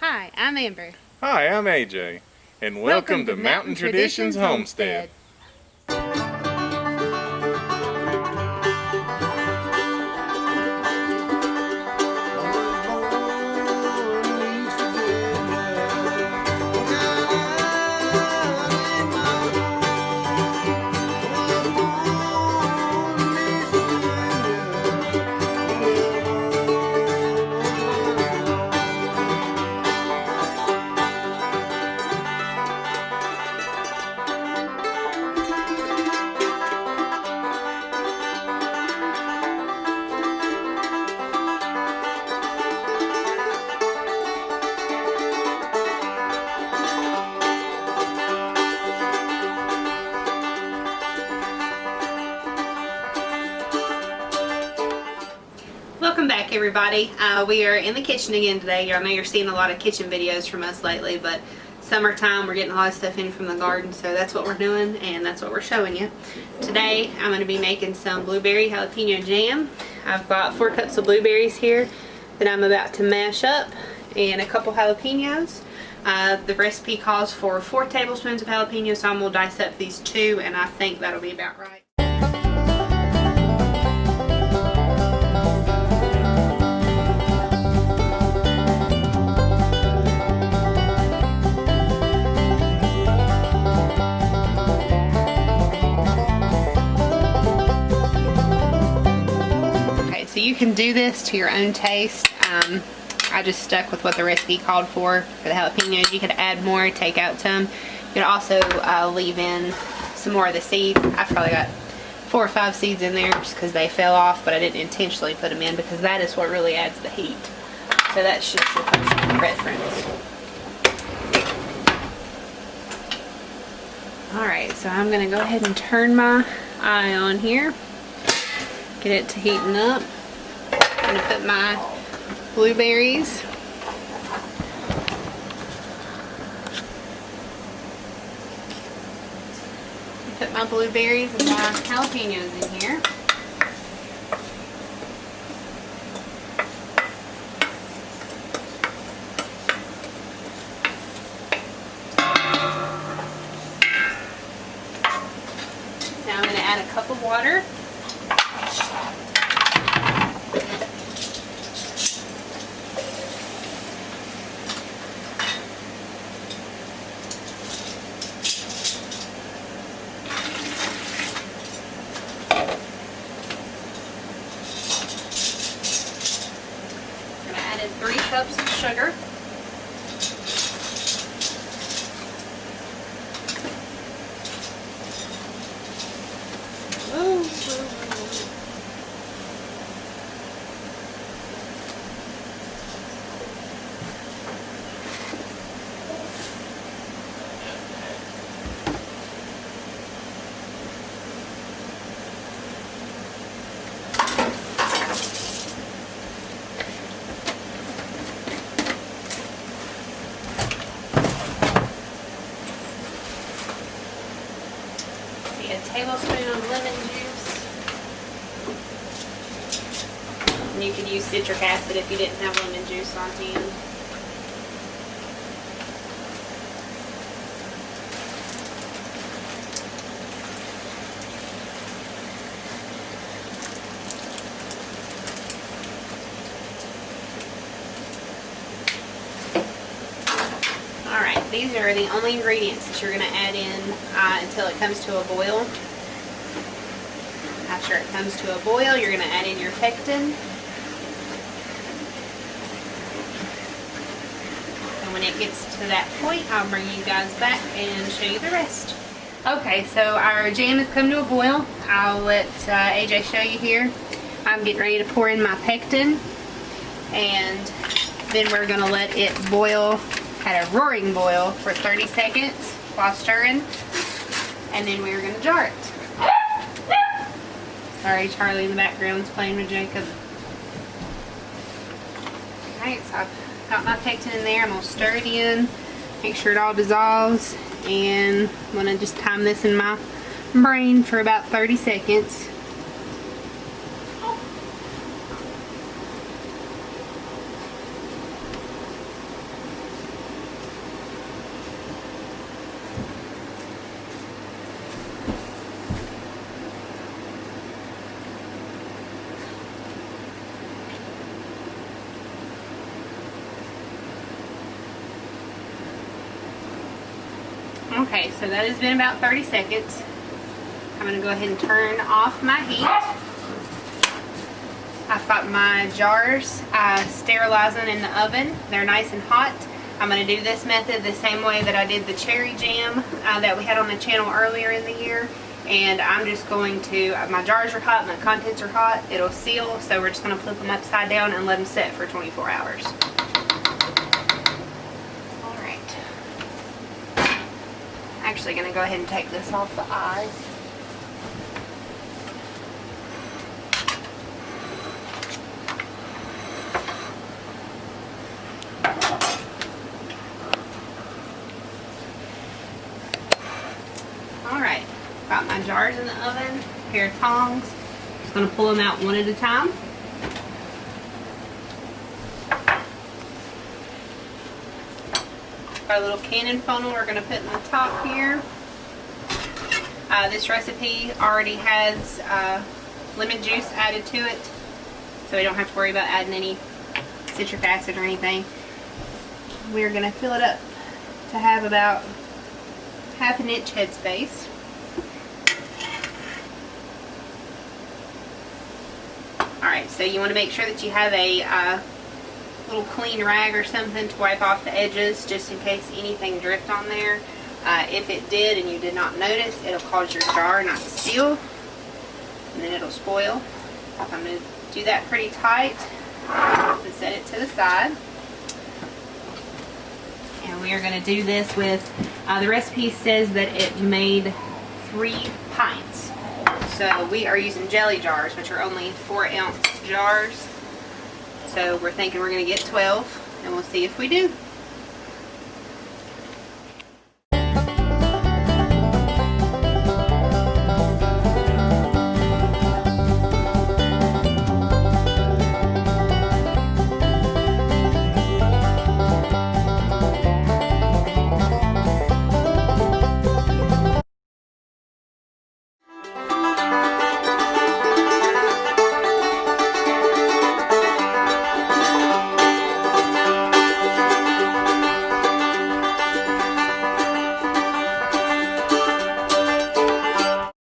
Hi, I'm Amber. Hi, I'm AJ, and welcome to Mountain Traditions Homestead. Welcome back, everybody. We are in the kitchen again today. I know you're seeing a lot of kitchen videos from us lately, but summertime, we're getting a lot of stuff in from the garden, so that's what we're doing and that's what we're showing you. Today, I'm going to be making some blueberry jalapeno jam. I've got 4 cups of blueberries here that I'm about to mash up and a couple jalapenos. The recipe calls for 4 tablespoons of jalapenos, so I'm going to dice up these 2, and I think that'll be about right. So you can do this to your own taste. I just stuck with what the recipe called for the jalapenos. You could add more, take out some. You could also leave in some more of the seeds. I've probably got 4 or 5 seeds in there just because they fell off, but I didn't intentionally put them in because that is what really adds the heat. So that's just your personal preference. Alright, so I'm going to go ahead and turn my eye on here. Get it to heating up. I'm going to put my blueberries. Put my blueberries and my jalapenos in here. Now I'm going to add a cup of water. Added 3 cups of sugar. A tablespoon of lemon juice. And you could use citric acid if you didn't have lemon juice on hand. Alright, these are the only ingredients that you're going to add in until it comes to a boil. After it comes to a boil, you're going to add in your pectin. And when it gets to that point, I'll bring you guys back and show you the rest. Okay, so our jam has come to a boil. I'll let AJ show you here. I'm getting ready to pour in my pectin. And then we're going to let it boil at a roaring boil for 30 seconds while stirring, and then we're going to jar it. Sorry, Charlie in the background is playing with Jacob. Alright, so I've got my pectin in there. I'm going to stir it in, make sure it all dissolves, and I'm going to just time this in my brain for about 30 seconds. Okay, so that has been about 30 seconds. I'm going to go ahead and turn off my heat. I've got my jars sterilizing in the oven. They're nice and hot. I'm going to do this method the same way that I did the cherry jam that we had on the channel earlier in the year. And I'm just going to, my jars are hot, my contents are hot, it'll seal, so we're just going to flip them upside down and let them sit for 24 hours. Alright. Actually going to go ahead and take this off the eyes. Alright, got my jars in the oven, a pair of tongs. Just going to pull them out one at a time. Our little cannon funnel we're going to put in the top here. This recipe already has lemon juice added to it, so we don't have to worry about adding any citric acid or anything. We're going to fill it up to have about ½ inch headspace. Alright, so you want to make sure that you have a little clean rag or something to wipe off the edges just in case anything dripped on there. If it did and you did not notice, it'll cause your jar not to seal and then it'll spoil. I'm going to do that pretty tight and set it to the side. And we are going to do this with, the recipe says that it made 3 pints. So we are using jelly jars, which are only 4-ounce jars. So we're thinking we're going to get 12, and we'll see if we do.